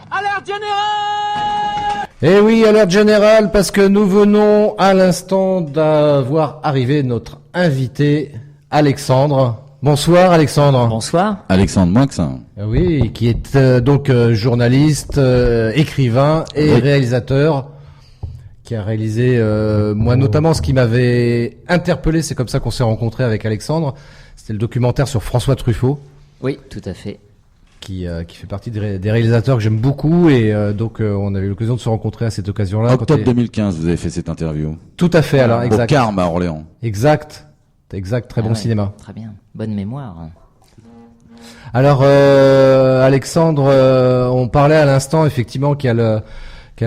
Alerte générale! Eh oui, alerte générale, parce que nous venons à l'instant d'avoir arrivé notre invité, Alexandre. Bonsoir Alexandre. Bonsoir. Alexandre Moix. Oui, qui est donc journaliste, écrivain et réalisateur, qui a réalisé, moi notamment ce qui m'avait interpellé, c'est comme ça qu'on s'est rencontrés avec Alexandre, c'était le documentaire sur François Truffaut. Oui, tout à fait. Qui fait partie des réalisateurs que j'aime beaucoup et donc on a eu l'occasion de se rencontrer à cette occasion-là. Octobre 2015, vous avez fait cette interview. Tout à fait, alors exact. Au Carme à Orléans. Exact, très bon ouais, cinéma. Très bien, bonne mémoire. Alors Alexandre, on parlait à l'instant effectivement qu'il y a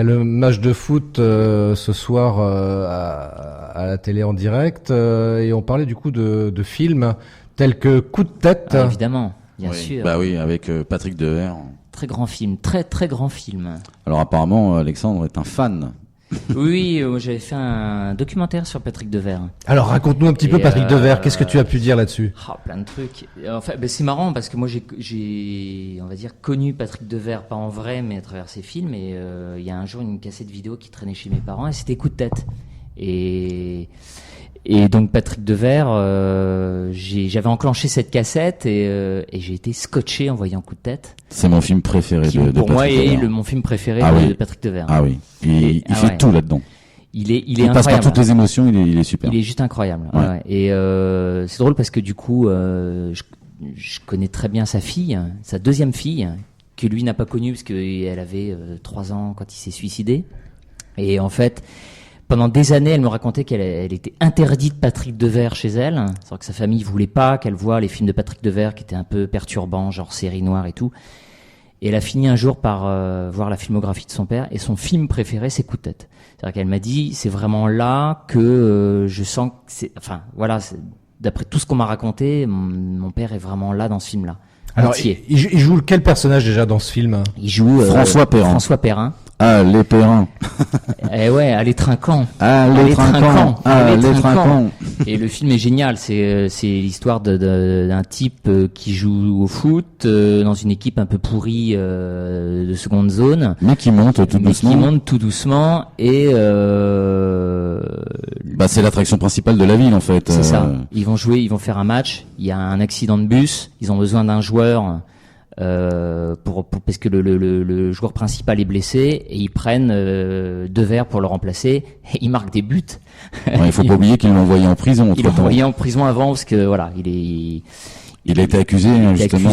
le match de foot ce soir à la télé en direct et on parlait du coup de films tels que Coup de tête. Ah, évidemment. Bien oui, sûr. Bah oui, avec Patrick Devers. Très grand film, très grand film. Alors apparemment, Alexandre est un fan. Oui, j'avais fait un documentaire sur Patrick Devers. Alors raconte-nous un petit peu Patrick Devers, qu'est-ce que tu as pu dire là-dessus? Plein de trucs. Enfin, c'est marrant parce que moi j'ai, on va dire, connu Patrick Devers, pas en vrai, mais à travers ses films. Et il y a un jour une cassette vidéo qui traînait chez mes parents et c'était Coup de tête. Et donc Patrick Devers, j'avais enclenché cette cassette et j'ai été scotché en voyant Coup de tête. C'est mon film préféré de pour Patrick moi Devers. est mon film préféré de Patrick Devers. Ah oui, il fait ouais. tout là-dedans. Il est Il passe incroyable. par toutes les émotions, il est super. Il est juste incroyable. Ouais. Ouais. Et c'est drôle parce que du coup, je connais très bien sa fille, sa deuxième fille, que lui n'a pas connue parce qu'elle avait 3 ans quand il s'est suicidé. Et en fait, pendant des années, elle me racontait qu'elle était interdite Patrick Devers chez elle. C'est-à-dire que sa famille voulait pas qu'elle voie les films de Patrick Devers qui étaient un peu perturbants, genre série noire et tout. Et elle a fini un jour par voir la filmographie de son père et son film préféré, c'est Coup de tête. C'est-à-dire qu'elle m'a dit, c'est vraiment là que je sens que c'est... Enfin, voilà, d'après tout ce qu'on m'a raconté, mon père est vraiment là dans ce film-là. Alors, il joue quel personnage déjà dans ce film? Il joue François Perrin. François Perrin. Ah, les Perrins. Eh ouais, allez trinquant. Ah, les Trinquants. Ah, les Trinquants. Et le film est génial. C'est l'histoire d'un type qui joue au foot dans une équipe un peu pourrie de seconde zone. Mais qui monte tout doucement. Qui monte tout doucement et c'est l'attraction principale de la ville en fait. C'est ça. Ils vont faire un match. Il y a un accident de bus. Ils ont besoin d'un joueur. Parce que le joueur principal est blessé et ils prennent Devers pour le remplacer et il marque des buts. Ouais, il faut pas oublier qu'ils l'ont envoyé en prison. Ils l'ont envoyé en prison avant parce que voilà, il a été accusé justement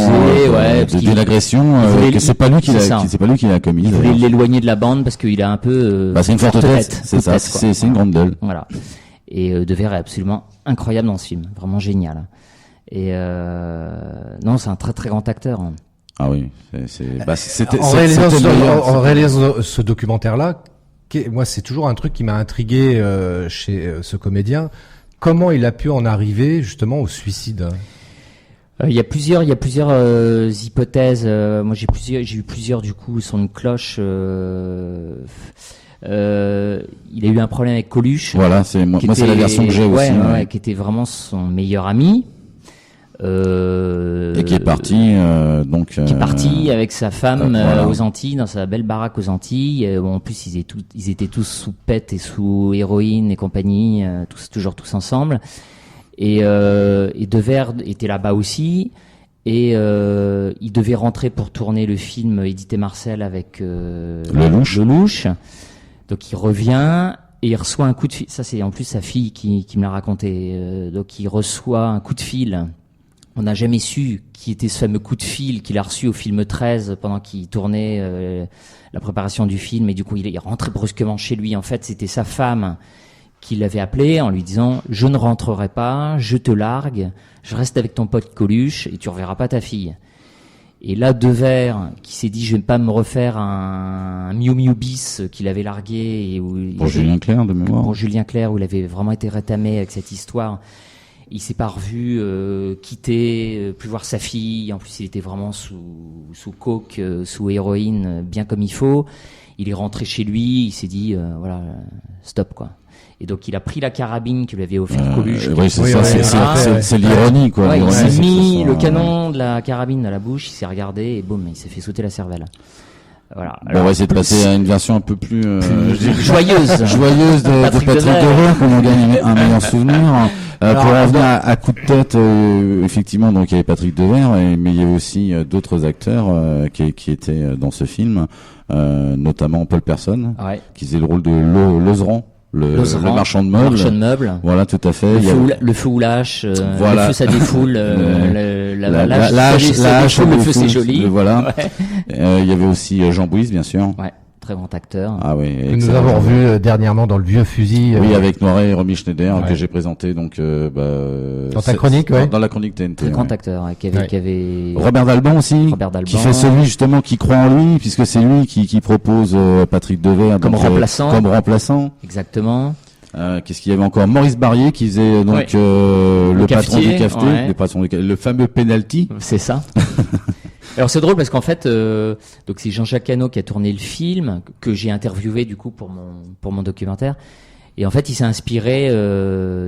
d'une agression que c'est pas lui qui l'a commis. Il voulait l'éloigner de la bande parce qu'il a un peu c'est une forte tête, c'est ça, c'est une grande gueule. Voilà. Et Devers est absolument incroyable dans ce film, vraiment génial. Et non, c'est un très très grand acteur. Ah oui, en réalisant ce documentaire-là, moi c'est toujours un truc qui m'a intrigué chez ce comédien. Comment il a pu en arriver justement au suicide? Il y a plusieurs hypothèses. Moi j'ai eu plusieurs du coup son de cloche. Il a eu un problème avec Coluche. Voilà, c'est la version que j'ai aussi. Ouais, qui était vraiment son meilleur ami. Et qui est parti qui est parti avec sa femme voilà. aux Antilles, dans sa belle baraque aux Antilles. En plus ils étaient tous sous pète et sous héroïne et compagnie, toujours tous ensemble. Et Devers était là-bas aussi. Et il devait rentrer pour tourner le film Édith et Marcel avec Lelouch. Donc il revient et il reçoit un coup de fil. Ça c'est en plus sa fille qui me l'a raconté. Donc il reçoit un coup de fil. On n'a jamais su qui était ce fameux coup de fil qu'il a reçu au film 13 pendant qu'il tournait la préparation du film. Et du coup, il est rentré brusquement chez lui. En fait, c'était sa femme qui l'avait appelé en lui disant « Je ne rentrerai pas, je te largue, je reste avec ton pote Coluche et tu reverras pas ta fille. » Et là, Devers, qui s'est dit « Je vais pas me refaire un Miu Miu bis qu'il avait largué. » et pour Julien Clerc, de mémoire. Pour Julien Clerc, où il avait vraiment été rétamé avec cette histoire. Il s'est pas revu, quitté, plus voir sa fille. En plus, il était vraiment sous coke, sous héroïne, bien comme il faut. Il est rentré chez lui. Il s'est dit, voilà, stop quoi. Et donc, il a pris la carabine que lui avait offert Coluche. Oui, c'est l'ironie quoi. Ouais, il s'est mis le canon de la carabine à la bouche. Il s'est regardé et boum, il s'est fait sauter la cervelle. Voilà. Alors, on va essayer de passer à une version un peu plus joyeuse de Patrick Devers, qu'on en gagne un meilleur souvenir. Pour revenir à coup de tête, effectivement, donc il y avait Patrick Devers, mais il y avait aussi d'autres acteurs qui étaient dans ce film, notamment Paul Persson, qui faisait le rôle de Lozeran. Le marchand de meubles. Voilà, tout à fait. Le feu ou l'âche, le feu ça défoule, l'âche, le feu c'est joli. Voilà. Il y avait aussi Jean Bouis, bien sûr. Ouais. Très grand acteur. Ah oui. Que nous avons revu dernièrement dans Le Vieux Fusil. Oui, avec Noiret et Romy Schneider, que j'ai présenté donc dans ta chronique, dans la chronique TNT. Très grand acteur, qui avait Robert Dalban aussi, qui fait celui justement qui croit en lui, puisque c'est lui qui propose Patrick Devers comme remplaçant. Exactement. Qu'est-ce qu'il y avait encore? Maurice Barrier qui faisait donc le patron du cafetier, le fameux penalty. C'est ça. Alors c'est drôle parce qu'en fait, donc c'est Jean-Jacques Hano qui a tourné le film, que j'ai interviewé du coup pour mon documentaire. Et en fait, il s'est inspiré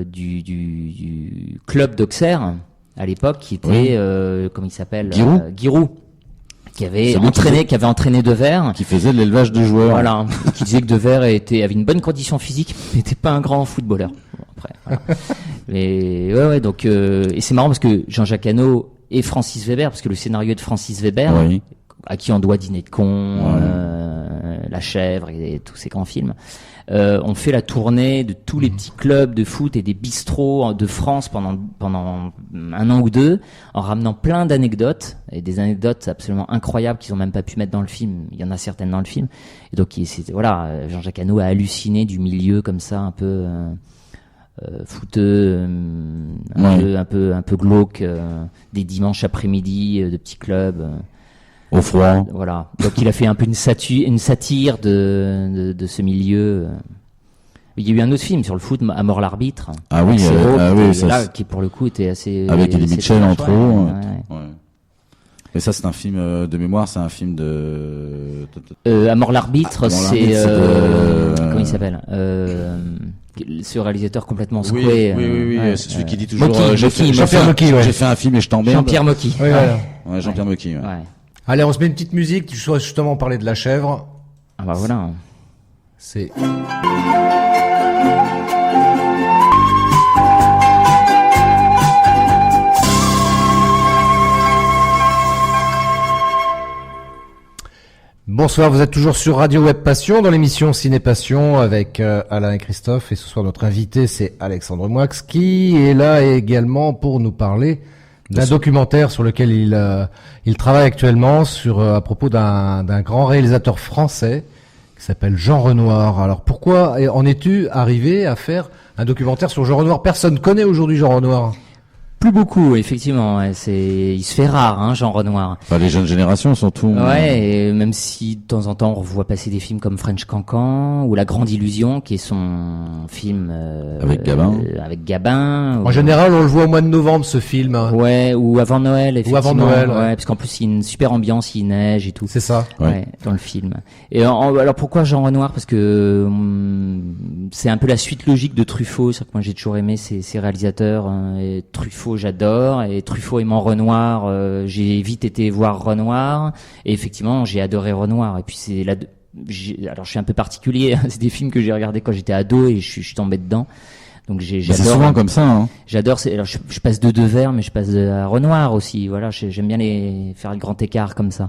du club d'Auxerre à l'époque, qui était comment il s'appelle, Giroud, qui avait entraîné Devers, qui faisait de l'élevage de joueurs. Voilà, qui disait que Devers avait une bonne condition physique, mais n'était pas un grand footballeur. Bon, après, voilà. Mais donc et c'est marrant parce que Jean-Jacques Hano et Francis Weber, parce que le scénario de Francis Weber, à qui on doit Dîner de con, La Chèvre et tous ces grands films, on fait la tournée de tous les petits clubs de foot et des bistrots de France pendant un an ou deux, en ramenant plein d'anecdotes, et des anecdotes absolument incroyables qu'ils ont même pas pu mettre dans le film. Il y en a certaines dans le film. Et donc, Jean-Jacques Hano a halluciné du milieu comme ça, un peu footeux, un peu glauque, des dimanches après-midi de petits clubs au froid. Voilà. Donc il a fait un peu une satire de ce milieu. Il y a eu un autre film sur le foot, À mort l'arbitre. Ah oui, qui pour le coup était assez avec Elie Mitchell entre autres. Mais ça, c'est un film de mémoire, c'est un film de... À mort l'arbitre, c'est... comment il s'appelle ce réalisateur complètement secoué. Oui. C'est celui qui dit toujours... Jean-Pierre Mocky, j'ai fait un film et je t'emmerde. Jean-Pierre Mocky. Ouais, Jean-Pierre Mocky, ouais. Allez, on se met une petite musique, tu souhaites justement parler de La Chèvre. Ah bah voilà. C'est... Bonsoir, vous êtes toujours sur Radio Web Passion dans l'émission Ciné Passion avec Alain et Christophe, et ce soir notre invité c'est Alexandre Moix qui est là également pour nous parler d'un documentaire sur lequel il travaille actuellement à propos d'un grand réalisateur français qui s'appelle Jean Renoir. Alors pourquoi en es-tu arrivé à faire un documentaire sur Jean Renoir? Personne connaît aujourd'hui Jean Renoir. Plus beaucoup, effectivement. Il se fait rare, Jean Renoir. Enfin, les jeunes générations surtout. Ouais, et même si de temps en temps on revoit passer des films comme French Cancan ou La Grande Illusion, qui est son film avec Gabin. En général, on le voit au mois de novembre, ce film. Ouais, ou avant Noël, effectivement. Ou avant Noël, ouais, parce qu'en plus il y a une super ambiance, il neige et tout. C'est ça. Ouais, dans le film. Et alors pourquoi Jean Renoir? Parce que c'est un peu la suite logique de Truffaut. C'est-à-dire que moi j'ai toujours aimé ces réalisateurs. Et Truffaut, j'adore, et Truffaut aimant Renoir, j'ai vite été voir Renoir, et effectivement j'ai adoré Renoir. Et puis alors je suis un peu particulier, c'est des films que j'ai regardés quand j'étais ado et je suis tombé dedans. Donc j'adore. C'est souvent comme ça. J'adore. Alors je passe de Devers, mais je passe à Renoir aussi. Voilà, j'aime bien faire le grand écart comme ça.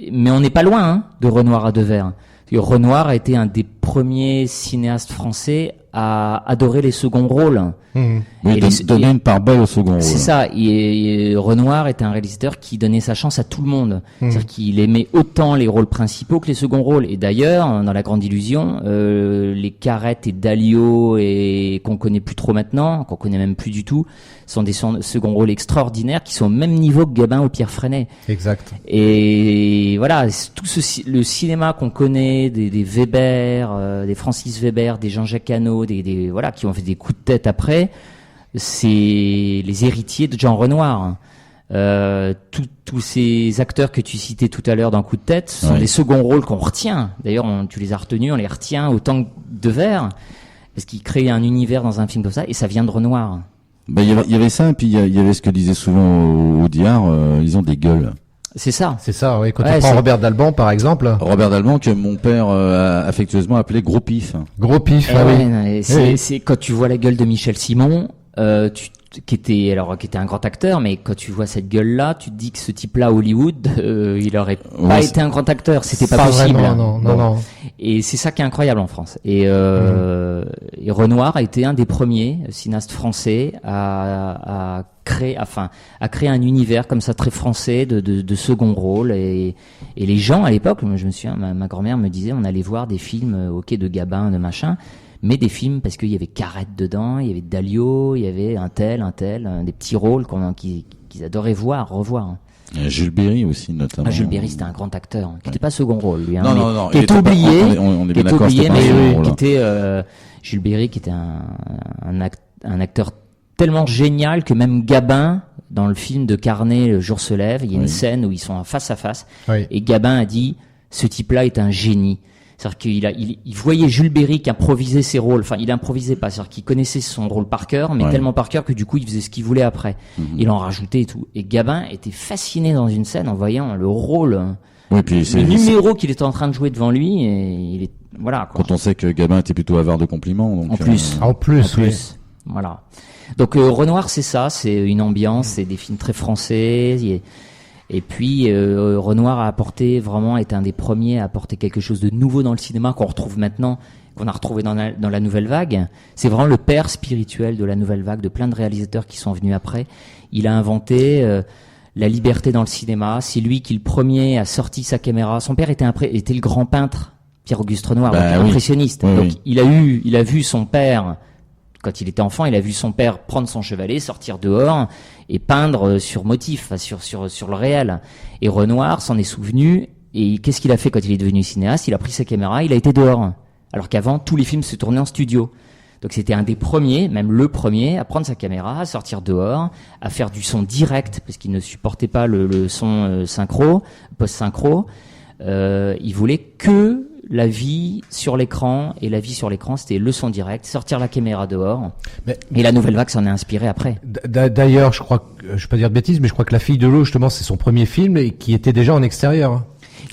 Mais on n'est pas loin de Renoir à Devers. Renoir a été un des premiers cinéastes français à adorer les seconds rôles. Oui, donner une part belle au second rôle. C'est ça. Et Renoir était un réalisateur qui donnait sa chance à tout le monde. C'est-à-dire qu'il aimait autant les rôles principaux que les seconds rôles. Et d'ailleurs, dans La Grande Illusion, les Carrette et Dalio, et qu'on connaît plus trop maintenant, qu'on connaît même plus du tout, sont des seconds rôles extraordinaires qui sont au même niveau que Gabin ou Pierre Freinet. Exact. Et voilà, tout le cinéma qu'on connaît, des Weber, des Francis Weber, des Jean-Jacques Hano, voilà, qui ont fait des coups de tête après, c'est les héritiers de Jean Renoir. Tous ces acteurs que tu citais tout à l'heure dans Coup de tête sont des seconds rôles qu'on retient. D'ailleurs, tu les as retenus, on les retient autant que Devers, parce qu'ils créent un univers dans un film comme ça, et ça vient de Renoir. Il y avait ça, et puis il y avait ce que disait souvent Audiard, ils ont des gueules. C'est ça. C'est ça, oui. Quand Ouais, tu prends c'est- Robert Dalban, par exemple. Robert Dalban, que mon père a affectueusement appelé Gros Pif. Gros pif, Eh ah ouais, oui. non, et c'est quand tu vois la gueule de Michel Simon, qui était un grand acteur, mais quand tu vois cette gueule-là, tu te dis que ce type-là à Hollywood, il aurait pas Ouais, été un grand acteur, c'était pas possible. Vraiment, non, Bon. non. Et c'est ça qui est incroyable en France. Et Renoir a été un des premiers cinéastes français à créer un univers comme ça très français de second rôle. Et les gens à l'époque, moi, je me souviens, ma grand-mère me disait, on allait voir des films au quai de Gabin, de machin, mais des films parce qu'il y avait Carrette dedans, il y avait Dalio, il y avait un tel, des petits rôles qu'ils adoraient revoir. Jules Berry aussi, notamment. Jules Berry, c'était un grand acteur, qui n'était pas second rôle, lui. Hein, Non, mais non, non. qui il était était pas- oublié. on est Qui bien était d'accord, oublié, c'était pas mais un qui rôle. était Jules Berry, qui était un acteur tellement génial que même Gabin, dans le film de Carnet, Le jour se lève, il y a une Oui. scène où ils sont en face à face, Oui. et Gabin a dit, ce type-là est un génie. C'est-à-dire il voyait Jules Berry qui improvisait ses rôles. Enfin, il improvisait pas. C'est-à-dire qu'il connaissait son rôle par cœur, mais Ouais. tellement par cœur que du coup, il faisait ce qu'il voulait après. Il en rajoutait et tout. Et Gabin était fasciné dans une scène en voyant le rôle, Oui, puis le c'est numéro qu'il était en train de jouer devant lui, et il est, voilà, quoi. quand on sait que Gabin était plutôt avare de compliments. Donc, En plus. En plus, En oui. plus. Voilà. Donc Renoir, c'est ça, c'est une ambiance, c'est des films très français. Et puis Renoir est un des premiers à apporter quelque chose de nouveau dans le cinéma qu'on retrouve maintenant, qu'on a retrouvé dans la nouvelle vague. C'est vraiment le père spirituel de la nouvelle vague, de plein de réalisateurs qui sont venus après. Il a inventé la liberté dans le cinéma. C'est lui qui le premier a sorti sa caméra. Son père était le grand peintre Pierre-Auguste Renoir, Bah donc oui. impressionniste. Oui, Donc oui. il a vu son père. Quand il était enfant, il a vu son père prendre son chevalet, sortir dehors et peindre sur motif, sur le réel. Et Renoir s'en est souvenu. Et qu'est-ce qu'il a fait quand il est devenu cinéaste? Il a pris sa caméra, il a été dehors. Alors qu'avant, tous les films se tournaient en studio. Donc c'était un des premiers, même le premier, à prendre sa caméra, à sortir dehors, à faire du son direct, parce qu'il ne supportait pas le son synchro, post-synchro. Il voulait que la vie sur l'écran, et la vie sur l'écran, c'était le son direct, sortir la caméra dehors. Mais- Et la nouvelle vague s'en est inspirée après. D'ailleurs, je crois que, je vais pas dire de bêtises, mais je crois que La Fille de l'eau, justement, c'est son premier film et qui était déjà en extérieur.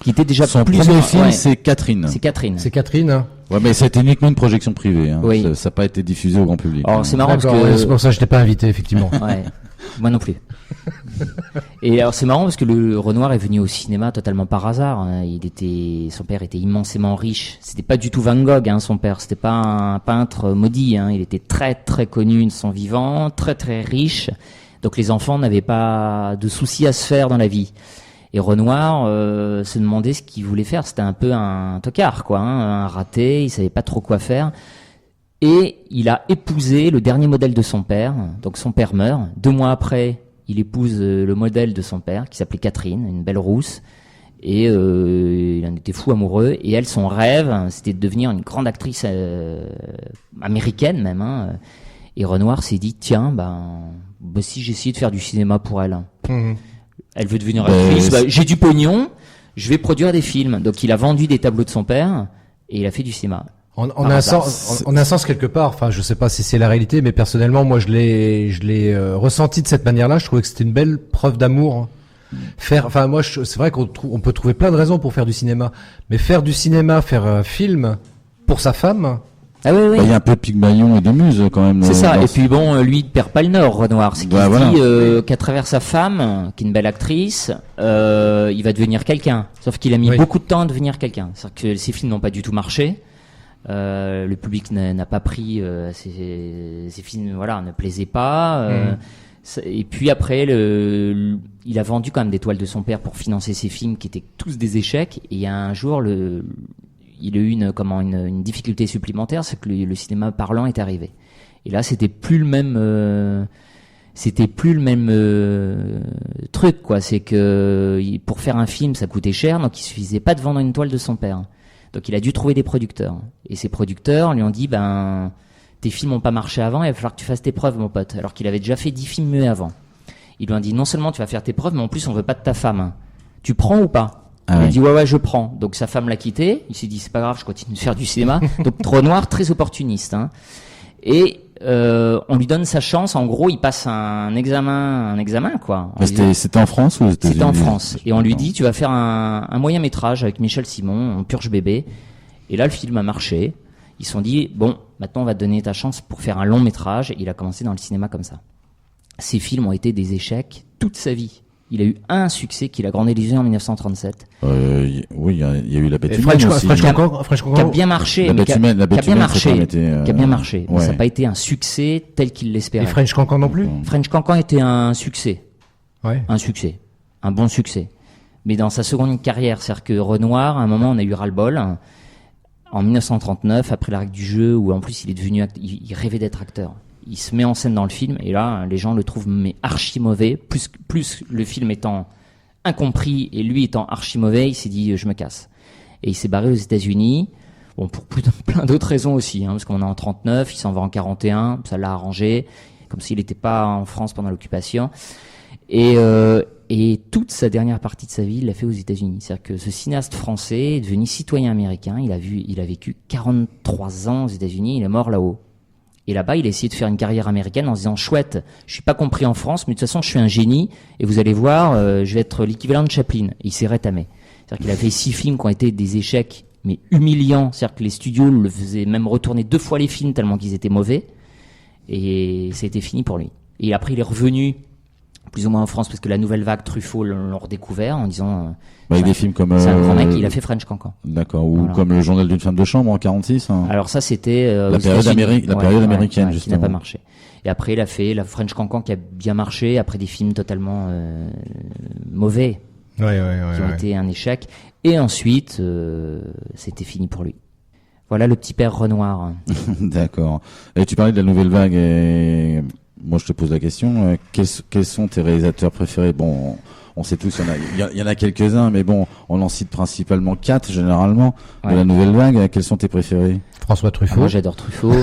Qui était déjà Son plus premier film, ouais, c'est Catherine. c'est Catherine. C'est Catherine, hein. Ouais, mais c'était uniquement une projection privée. Hein. Oui. Ça n'a pas été diffusé au grand public. Alors c'est marrant parce D'accord, ouais, c'est que pour ça que je t'ai pas invité, effectivement. ouais, moi non plus. Et alors c'est marrant parce que le Renoir est venu au cinéma totalement par hasard. Hein. Son père était immensément riche. C'était pas du tout Van Gogh, hein, son père. C'était pas un peintre maudit. Hein. Il était très très connu de son vivant, très très riche. Donc les enfants n'avaient pas de soucis à se faire dans la vie. Et Renoir se demandait ce qu'il voulait faire. C'était un peu un tocard, quoi, hein, un raté. Il savait pas trop quoi faire. Et il a épousé le dernier modèle de son père. Donc son père meurt. 2 mois après, il épouse le modèle de son père, qui s'appelait Catherine, une belle rousse. Et il en était fou amoureux. Et elle, son rêve, c'était de devenir une grande actrice américaine même. Hein. Et Renoir s'est dit, tiens, si j'essayais de faire du cinéma pour elle. Mhm. Elle veut devenir actrice. J'ai du pognon, je vais produire des films. Donc il a vendu des tableaux de son père et il a fait du cinéma. En Par un hasard. sens, en un sens quelque part, enfin, je sais pas si c'est la réalité, mais personnellement, moi, je l'ai ressenti de cette manière-là. Je trouvais que c'était une belle preuve d'amour. C'est vrai on peut trouver plein de raisons pour faire du cinéma, mais faire du cinéma, faire un film pour sa femme, Ah oui, oui. Il y a un peu de Pygmalion et de Muse quand même. C'est ça. dans Et ce- puis bon, lui, il perd pas le nord, Renoir. C'est qu'il Bah, se voilà. dit qu'à travers sa femme, qui est une belle actrice, il va devenir quelqu'un. Sauf qu'il a mis Oui. beaucoup de temps à devenir quelqu'un. C'est-à-dire que ses films n'ont pas du tout marché. Le public n'a pas pris ces films, voilà, ne plaisaient pas. Et puis après, il a vendu quand même des toiles de son père pour financer ses films qui étaient tous des échecs. Et il y a un jour, il a eu une difficulté supplémentaire, c'est que le cinéma parlant est arrivé. Et là, c'était plus le même truc, quoi. C'est que pour faire un film, ça coûtait cher, donc il suffisait pas de vendre une toile de son père. Donc il a dû trouver des producteurs. Et ces producteurs lui ont dit, tes films n'ont pas marché avant, il va falloir que tu fasses tes preuves, mon pote. Alors qu'il avait déjà fait 10 films muets avant. Ils lui ont dit, non seulement tu vas faire tes preuves, mais en plus on veut pas de ta femme. Tu prends ou pas? Ah Il a oui. dit ouais, je prends. Donc sa femme l'a quitté. Il s'est dit c'est pas grave, je continue de faire du cinéma. Donc Renoir, très opportuniste. Hein. Et on lui donne sa chance. En gros, il passe un examen quoi. C'était en France ou aux États-Unis? C'était en France. Et on lui dit, tu vas faire un moyen métrage avec Michel Simon, en Purge bébé. Et là, le film a marché. Ils se sont dit, bon, maintenant on va te donner ta chance pour faire un long métrage. Et il a commencé dans le cinéma comme ça. Ces films ont été des échecs toute sa vie. Il a eu un succès qu'il a grandilisé en 1937. Oui, il y a eu La Bête Humaine French aussi. Cancan. Qui a bien marché, La mais Bête Humaine, qui a bien marché. Mais ouais. ça n'a pas été un succès tel qu'il Et l'espérait. French Cancan non plus. French Cancan était un succès. Ouais. Un succès. Un bon succès. Mais dans sa seconde carrière, c'est-à-dire que Renoir, à un moment, on a eu ras-le-bol. En 1939, après la règle du jeu, où en plus il est devenu, il rêvait d'être acteur. Il se met en scène dans le film, et là, les gens le trouvent mais archi mauvais. Plus le film étant incompris et lui étant archi mauvais, il s'est dit je me casse. Et il s'est barré aux États-Unis. Bon, pour plein d'autres raisons aussi, parce qu'on est en 39, il s'en va en 41, ça l'a arrangé, comme s'il n'était pas en France pendant l'occupation. Et toute sa dernière partie de sa vie, il l'a fait aux États-Unis. C'est-à-dire que ce cinéaste français est devenu citoyen américain. Il a vécu 43 ans aux États-Unis. Il est mort là-haut. Et là-bas, il a essayé de faire une carrière américaine en se disant chouette, je suis pas compris en France, mais de toute façon, je suis un génie. Et vous allez voir, je vais être l'équivalent de Chaplin. Et il s'est rétamé. C'est-à-dire qu'il a fait 6 films qui ont été des échecs, mais humiliants. C'est-à-dire que les studios le faisaient même retourner 2 fois les films tellement qu'ils étaient mauvais. Et c'était fini pour lui. Et après, il est revenu plus ou moins en France parce que la nouvelle vague Truffaut l'ont redécouvert en disant avec des films comme c'est un grand mec, il a fait French Cancan. D'accord, ou Voilà. comme Le Journal d'une femme de chambre en 46. Alors ça c'était la période américaine qui justement. n'a pas marché. Et après il a fait la French Cancan qui a bien marché après des films totalement mauvais qui ont été un échec et ensuite c'était fini pour lui. Voilà le petit père Renoir. D'accord. Et tu parlais de la nouvelle vague et moi je te pose la question, quels sont tes réalisateurs préférés? Bon, on sait tous, il y en a quelques-uns, mais bon, on en cite principalement 4 généralement de la nouvelle vague. Quels sont tes préférés? François Truffaut. Moi j'adore Truffaut.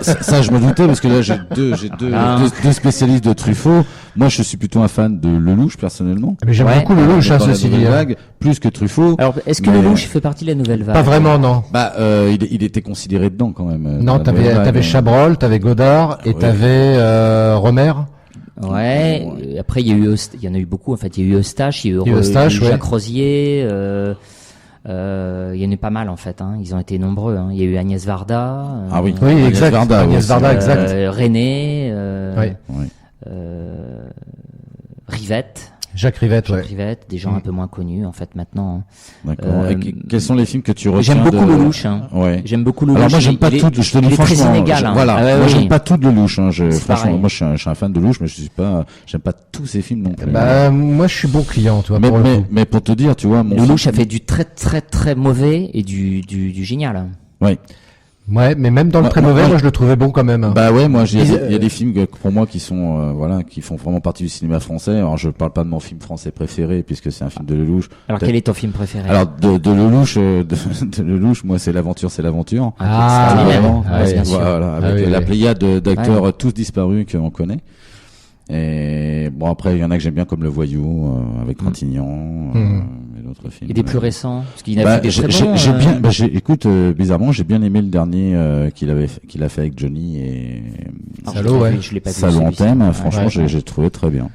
Ça je me doutais parce que là j'ai deux spécialistes de Truffaut. Moi je suis plutôt un fan de Lelouch personnellement. Mais j'aime beaucoup Lelouch, ceci dit. Vague, plus que Truffaut. Alors est-ce que Lelouch fait partie de la nouvelle vague? Pas vraiment, non. Bah il était considéré dedans quand même. Non, t'avais Chabrol, t'avais Godard et t'avais Romer. Ouais. Et après il y en a eu beaucoup. En fait, il y a eu Eustache, il y a eu Jacques Rosier. Il y en a eu pas mal en fait. Ils ont été nombreux. Il y a eu Agnès Varda. Ah oui, exact. Agnès Varda, exact. René. Rivette. Jacques Rivette, des gens un peu moins connus en fait maintenant. D'accord. Quels sont les films que tu retiens? J'aime beaucoup Lelouch. Ouais. J'aime beaucoup Lelouch. Alors moi j'aime pas tout. Je te dis franchement. Très Sénégal. Voilà. Moi j'aime pas tout de Lelouch. Franchement, pareil. moi je suis un fan de Lelouch, mais j'aime pas tous ses films non plus. Bah moi je suis bon client, tu vois. Mais pour te dire, tu vois, Lelouch a fait du très très très mauvais et du génial. Ouais. Ouais, mais même dans le très mauvais, moi je le trouvais bon quand même. Bah ouais, moi il y a des films pour moi qui sont qui font vraiment partie du cinéma français. Alors je parle pas de mon film français préféré puisque c'est un film de Lelouch. Alors quel est ton film préféré? Alors de Lelouch, de Lelouch, moi c'est l'aventure. Vraiment. Bien sûr. Voilà, avec la pléiade d'acteurs tous disparus qu'on connaît. Et bon après il y en a que j'aime bien comme Le Voyou avec Trintignant et d'autres films. Et des plus récents parce qu'il a fait des très bons. Écoute bizarrement j'ai bien aimé le dernier qu'il a fait avec Johnny et Salaud, je l'ai pas vu. Salaud en thème, franchement j'ai trouvé très bien.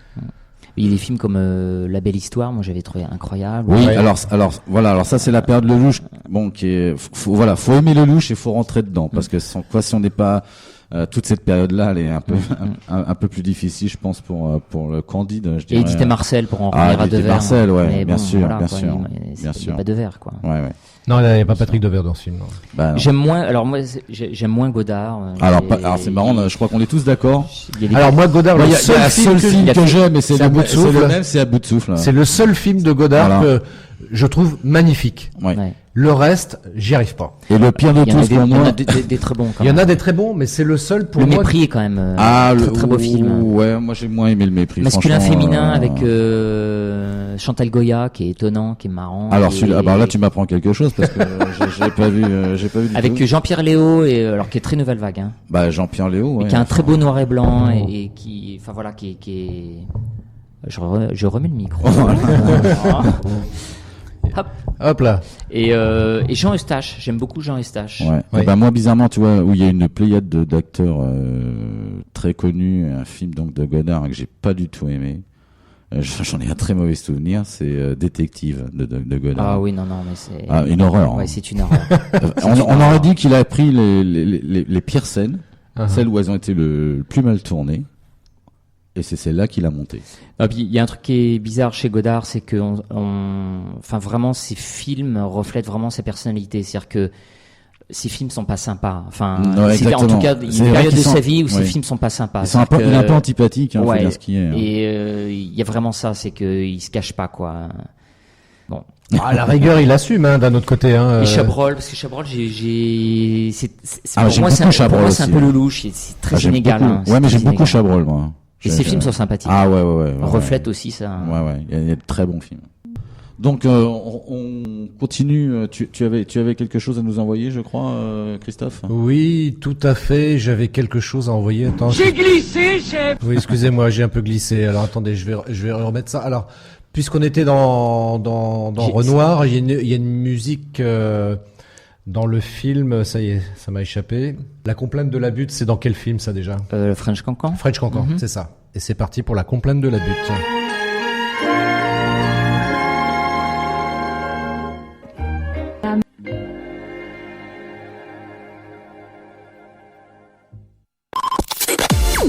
Il y a des films comme La Belle Histoire, moi j'avais trouvé incroyable. Oui, alors ça c'est la période Lelouch, bon qui est faut aimer Lelouch et faut rentrer dedans parce que sans quoi si on n'est pas toute cette période-là, elle est un peu plus difficile, je pense, pour le Candide. Je dirais. Et Edith et Marcel pour en revenir à Devers. Marcel, ouais, bien sûr. Pas Devers, quoi. Ouais. Non, il n'y avait pas Patrick Devers dans ce film. Bah, j'aime moins Godard. Alors c'est marrant, je crois qu'on est tous d'accord. Alors moi Godard, le seul film que j'aime, c'est À bout de souffle. C'est À bout de souffle. C'est le seul film de Godard que je trouve magnifique. Ouais. Le reste, j'y arrive pas. Et le pire de tous pour moi, il y en a des très bons. Il y en a des très bons, mais c'est le seul pour moi. moi. Le Mépris est quand même très beau film. Ouais, moi j'ai moins aimé Le Mépris. Masculin féminin avec Chantal Goya qui est étonnant, qui est marrant. Alors là tu m'apprends quelque chose parce que j'ai pas vu du avec tout. Jean-Pierre Léo alors qui est très nouvelle vague. Bah Jean-Pierre Léo, ouais. Qui a un très beau noir et blanc et qui, enfin voilà, qui est. Je remets le micro. Hop. Hop là. Et Jean Eustache, j'aime beaucoup Jean Eustache. Ouais. Oui. Et ben moi bizarrement, tu vois, où il y a une pléiade d'acteurs très connus, un film donc de Godard que j'ai pas du tout aimé. J'en ai un très mauvais souvenir, c'est Détective de Godard. Ah oui, non, mais c'est... Une horreur. Ouais, c'est une horreur. On aurait dit qu'il a pris les pires scènes, Uh-huh. celles où elles ont été le plus mal tournées, et c'est celle-là qu'il a monté. Ah, puis il y a un truc qui est bizarre chez Godard, c'est que enfin vraiment, ses films reflètent vraiment sa personnalité. C'est-à-dire que ses films sont pas sympas. Enfin, Ouais, en tout cas, il y a une période de sa vie où ses films sont pas sympas. Il est un peu antipathique, faut dire ce qu'il est. Hein. Et il y a vraiment ça, c'est qu'il se cache pas, quoi. Bon. À la rigueur, il assume, hein, d'un autre côté. Hein, Et Chabrol, parce que Chabrol, Ah, pour moi, c'est un peu le louche. C'est très inégal. Beaucoup, hein, ouais, mais très j'aime beaucoup inégal. Chabrol, moi. Et ses films sont sympathiques. Ah ouais. Reflète aussi ça. Ouais, il y a de très bons films. Donc on continue. Tu avais quelque chose à nous envoyer, je crois, Christophe. Oui, tout à fait. J'avais quelque chose à envoyer. Attends. J'ai glissé, chef. Oui, excusez-moi, j'ai un peu glissé. Alors attendez, je vais remettre ça. Alors, puisqu'on était dans Renoir, il y a une musique dans le film. Ça y est, ça m'a échappé. La complainte de la butte, c'est dans quel film ça déjà? Le French Cancan. French Cancan, c'est ça. Et c'est parti pour la complainte de la butte.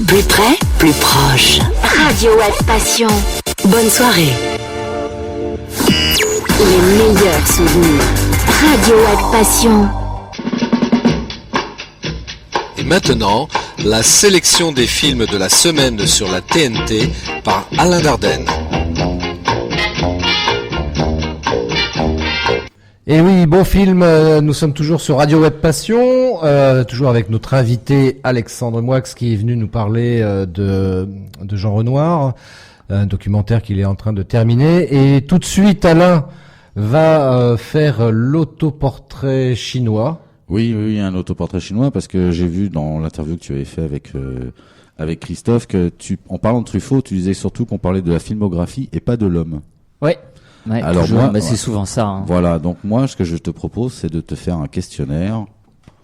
Plus près, plus proche. Radio Web Passion. Bonne soirée. Les meilleurs souvenirs. Radio Web Passion. Et maintenant, la sélection des films de la semaine sur la TNT par Alain Dardenne. Et oui, bon film, nous sommes toujours sur Radio Web Passion, toujours avec notre invité Alexandre Moix qui est venu nous parler de Jean Renoir, un documentaire qu'il est en train de terminer. Et tout de suite, Alain va faire l'autoportrait chinois. Oui, un autoportrait chinois, parce que j'ai vu dans l'interview que tu avais fait avec Christophe que en parlant de Truffaut, tu disais surtout qu'on parlait de la filmographie et pas de l'homme. Ouais. Ouais, alors toujours, moi, c'est souvent ça. Hein. Voilà, donc moi, ce que je te propose, c'est de te faire un questionnaire,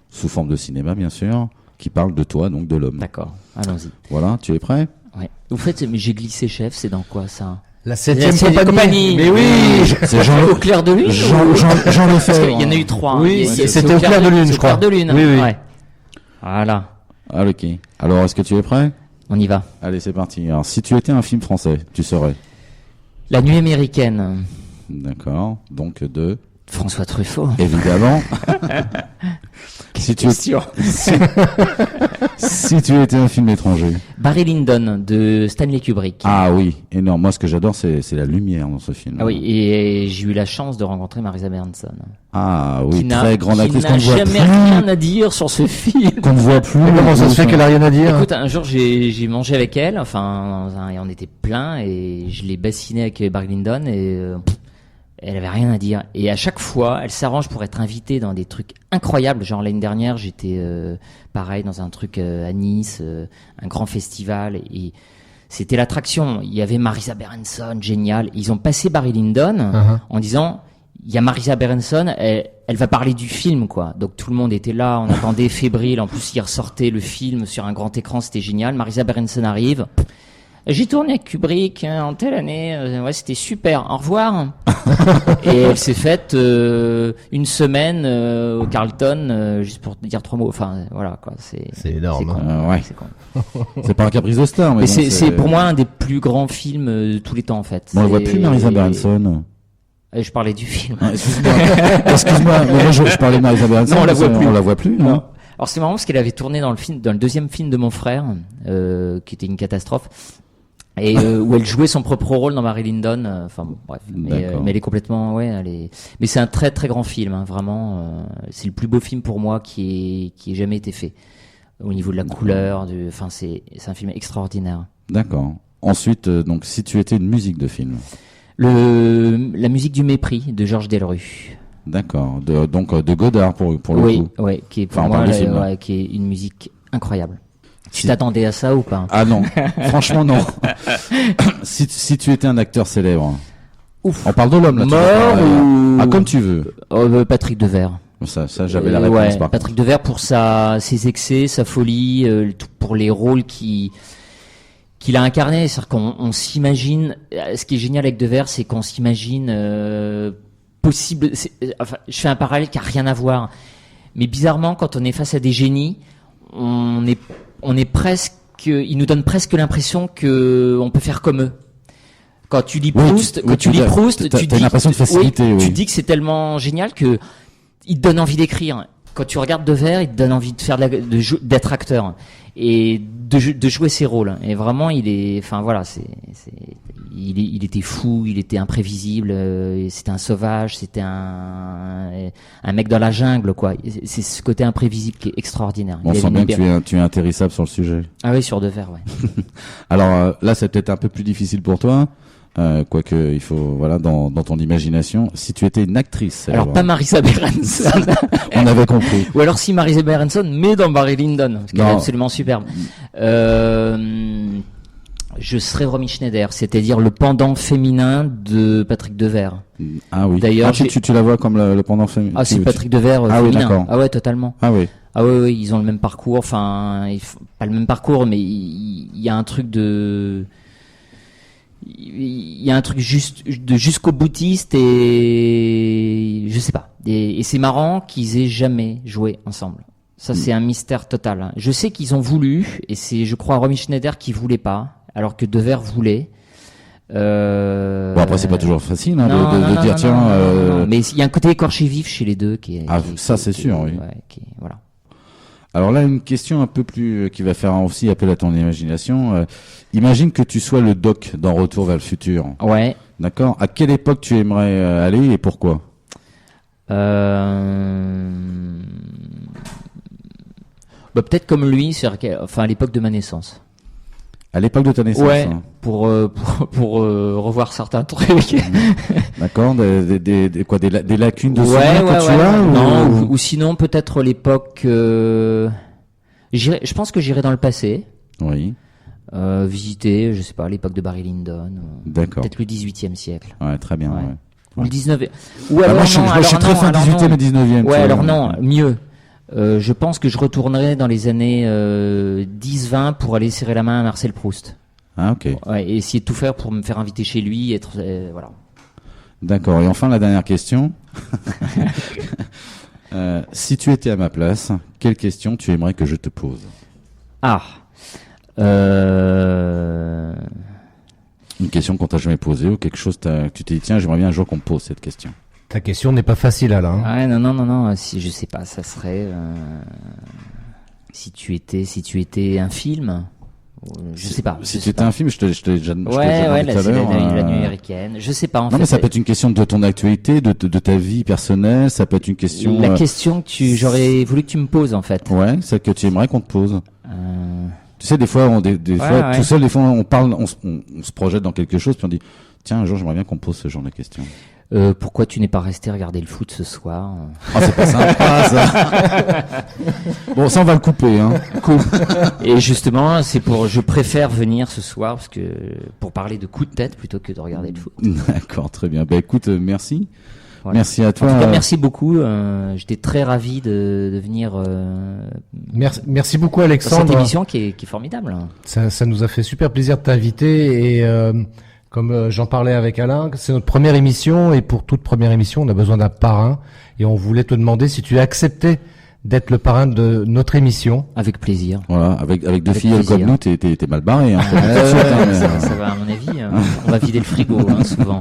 sous forme de cinéma, bien sûr, qui parle de toi, donc de l'homme. D'accord, allons-y. Voilà, tu es prêt? Ouais. Vous faites, mais j'ai glissé, chef, c'est dans quoi ça? La 7e compagnie. Mais oui, c'est Jean au clair de lune. Jean Lefebvre. Il y en a eu 3. Oui, hein. c'était au clair de lune, je crois. Au clair de lune. Oui. Ouais. Voilà. Ah, ok. Alors, est-ce que tu es prêt? On y va. Allez, c'est parti. Alors, si tu étais un film français, tu serais? La nuit américaine. D'accord. Donc, de François Truffaut. Évidemment. Si tu étais un film étranger. Barry Lyndon de Stanley Kubrick. Ah oui, énorme. Moi, ce que j'adore, c'est la lumière dans ce film. Ah oui, et j'ai eu la chance de rencontrer Marisa Berenson. Ah oui, très grande actrice qu'on ne voit plus. Qui n'a jamais rien à dire sur ce film. Qu'on ne voit plus. Comment ça se fait qu'elle a rien à dire? Écoute, un jour, j'ai mangé avec elle, enfin, et on était plein, et je l'ai bassiné avec Barry Lyndon, et elle avait rien à dire. Et à chaque fois, elle s'arrange pour être invitée dans des trucs incroyables. Genre l'année dernière, j'étais pareil dans un truc à Nice, un grand festival, et c'était l'attraction. Il y avait Marisa Berenson, génial. Ils ont passé Barry Lyndon en disant, il y a Marisa Berenson, elle va parler du film, quoi. Donc tout le monde était là, on attendait fébrile. En plus, il ressortait le film sur un grand écran, c'était génial. Marisa Berenson arrive. J'ai tourné avec Kubrick en telle année, ouais, c'était super, au revoir. Et elle s'est faite une semaine au Carlton, juste pour dire 3 mots. Enfin, voilà, quoi. C'est énorme. Ouais. C'est con. C'est pas un caprice de star, mais Mais bon, c'est pour moi un des plus grands films de tous les temps, en fait. Bon, on voit plus Marisa Berenson. Je parlais du film. Excuse-moi, mais moi je parlais de Marisa Berenson. Non, on la voit plus. On la voit plus, non. Alors c'est marrant parce qu'elle avait tourné dans le deuxième film de mon frère, qui était une catastrophe. Et où elle jouait son propre rôle dans Barry Lyndon, enfin bon, bref, mais elle est complètement, mais c'est un très très grand film, hein, vraiment, c'est le plus beau film pour moi qui ait jamais été fait au niveau de la couleur, enfin c'est un film extraordinaire. D'accord. Ensuite, donc si tu étais une musique de film, la musique du mépris de Georges Delerue. D'accord. Donc de Godard pour le coup. Oui, qui est pour moi qui est une musique incroyable. Tu t'attendais à ça ou pas? Ah non, franchement non. Si tu étais un acteur célèbre. Ouf. On parle de l'homme là. Mort ou... Ah, comme tu veux. Patrick Devers. Ça j'avais la réponse ouais, par Patrick Devers pour ses excès, sa folie, pour les rôles qu'il a incarné. C'est-à-dire qu'on s'imagine. Ce qui est génial avec Devers, c'est qu'on s'imagine possible. Enfin, je fais un parallèle qui a rien à voir. Mais bizarrement, quand on est face à des génies, on est presque. Ils nous donnent presque l'impression que on peut faire comme eux. Quand tu lis Proust, tu dis t'as l'impression de facilité. Tu dis que c'est tellement génial que il te donne envie d'écrire. Quand tu regardes Devers, il te donne envie de faire d'être acteur et de jouer ses rôles. Et vraiment, il était fou, il était imprévisible, c'était un sauvage, c'était un mec dans la jungle, quoi. C'est ce côté imprévisible qui est extraordinaire. On sent bien que tu es intéressable sur le sujet. Ah oui, sur Devers, ouais. Alors là, c'est peut-être un peu plus difficile pour toi. Quoique il faut dans ton imagination, si tu étais une actrice. Alors pas Marisa Berenson. On avait compris. Ou alors si Marisa Berenson, mais dans Barry Lyndon, parce qu'elle est absolument superbe. Je serais Romy Schneider, c'est-à-dire le pendant féminin de Patrick Devers. Ah oui. D'ailleurs, tu la vois comme le pendant féminin. Ah, c'est Patrick Devers féminin. Oui, d'accord. Ah ouais, totalement. Ah oui. Ah oui, ils ont le même parcours. Enfin, pas le même parcours, mais il y a un truc de. Il y a un truc jusqu'au boutiste et je sais pas. Et c'est marrant qu'ils aient jamais joué ensemble. Ça, c'est un mystère total. Je sais qu'ils ont voulu, et c'est, je crois, Romy Schneider qui voulait pas, alors que Devers voulait. Bon, après, c'est pas toujours facile de dire tiens. Non. Mais il y a un côté écorché vif chez les deux qui est. Ah, ça, c'est sûr, oui. Ouais, voilà. Alors là, une question un peu plus qui va faire aussi appel à ton imagination. Imagine que tu sois le Doc dans Retour vers le futur. Ouais. D'accord. À quelle époque tu aimerais aller et pourquoi? Peut-être comme lui, à l'époque de ma naissance. À l'époque de ta naissance. Ouais. Pour revoir certains trucs. D'accord. Des lacunes de souvenirs que tu as Non. Ou sinon peut-être l'époque. Je pense que j'irai dans le passé. Oui. Visiter, je sais pas, l'époque de Barry Lyndon. D'accord. Peut-être le 18e siècle. Ouais, très bien. Ouais. Ou le 19e. Ou alors, moi, je suis très fin 18e et 19e. Ouais, alors non, mieux. Je pense que je retournerai dans les années 10-20 pour aller serrer la main à Marcel Proust. Ah, ok. Ouais, et essayer de tout faire pour me faire inviter chez lui, voilà. D'accord. Et enfin, la dernière question. Si tu étais à ma place, quelle question tu aimerais que je te pose? Une question qu'on t'a jamais posée ou quelque chose que tu t'es dit tiens, j'aimerais bien un jour qu'on me pose cette question. Ta question n'est pas facile, Alain. Ouais, non. Si je sais pas, ça serait si tu étais un film. Je sais pas. Si tu étais un film, je te l'ai déjà demandé tout à c'est l'heure. la nuit américaine. Je sais pas en fait. Non, mais ça peut être une question de ton actualité, de ta vie personnelle. Ça peut être une question. La question que j'aurais voulu que tu me poses en fait. Ouais, celle que tu aimerais qu'on te pose. Tu sais, des fois, tout seul, des fois, on parle, on se projette dans quelque chose, puis on dit, tiens, un jour, j'aimerais bien qu'on me pose ce genre de questions. Pourquoi tu n'es pas resté regarder le foot ce soir? C'est pas sympa, ça. Bon, ça, on va le couper, hein. Et justement, je préfère venir ce soir pour parler de coups de tête plutôt que de regarder le foot. D'accord, très bien. Écoute, merci. Voilà. Merci à toi. En tout cas, merci beaucoup. J'étais très ravi de venir. Merci beaucoup, Alexandre. Cette émission qui est formidable. Ça nous a fait super plaisir de t'inviter et comme j'en parlais avec Alain, c'est notre première émission et pour toute première émission, on a besoin d'un parrain et on voulait te demander si tu acceptais d'être le parrain de notre émission. Avec plaisir. Voilà, avec deux filles comme nous, t'es mal barré. Hein, ça va à mon avis. On va vider le frigo souvent.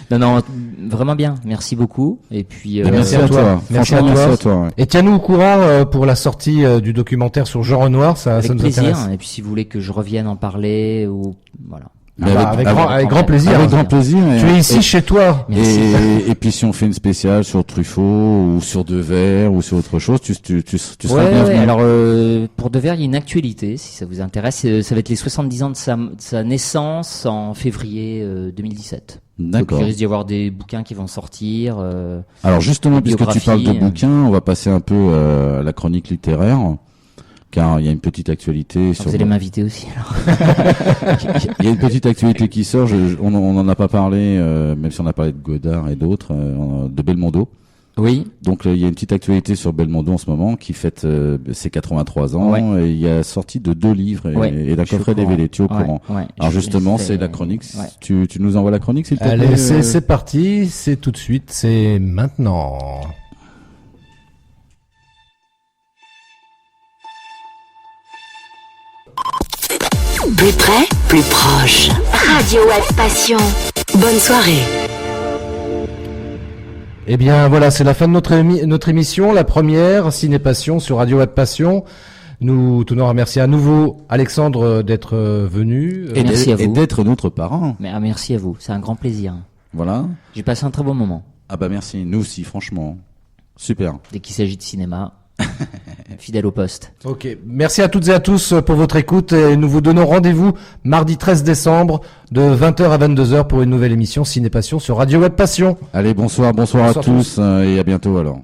Non, vraiment bien. Merci beaucoup. Et puis merci à toi. Merci à toi. Ouais. Et tiens-nous au courant pour la sortie du documentaire sur Jean Renoir. Ça nous plaisir. Intéresse. Et puis si vous voulez que je revienne en parler ou voilà. Avec grand plaisir. Avec grand plaisir. Tu es ici chez toi. Et puis si on fait une spéciale sur Truffaut ou sur Devers ou sur autre chose, tu seras bienvenu. Ouais. Alors pour Devers, il y a une actualité si ça vous intéresse. Ça va être les 70 ans de sa naissance en février 2017. D'accord. Donc, il risque d'y avoir des bouquins qui vont sortir. Alors justement, puisque tu parles de bouquins, on va passer un peu à la chronique littéraire. car il y a une petite actualité sur. Vous allez m'inviter aussi alors. Il y a une petite actualité qui sort. On en a pas parlé, même si on a parlé de Godard et d'autres, de Belmondo. Oui. Donc il y a une petite actualité sur Belmondo en ce moment qui fête ses 83 ans. Ouais. Et il y a sorti de 2 livres et d'un coffret DVD. Tu es au courant. Ouais. Alors justement, c'est la chronique. Ouais. Tu nous envoies la chronique, s'il te plaît. Allez, c'est parti, c'est tout de suite, c'est maintenant. Plus près, plus proche. Radio Web Passion. Bonne soirée. Eh bien voilà, c'est la fin de notre émission, la première Ciné Passion sur Radio Web Passion. Nous tenons à remercier à nouveau Alexandre d'être venu. Et Merci à vous. Et d'être notre parent. Mais merci à vous, c'est un grand plaisir. Voilà. J'ai passé un très bon moment. Ah bah merci. Nous aussi, franchement. Super. Dès qu'il s'agit de cinéma, fidèle au poste. Ok, merci à toutes et à tous pour votre écoute et nous vous donnons rendez-vous mardi 13 décembre de 20h à 22h pour une nouvelle émission Ciné Passion sur Radio Web Passion. Allez, bonsoir à tous et à bientôt alors.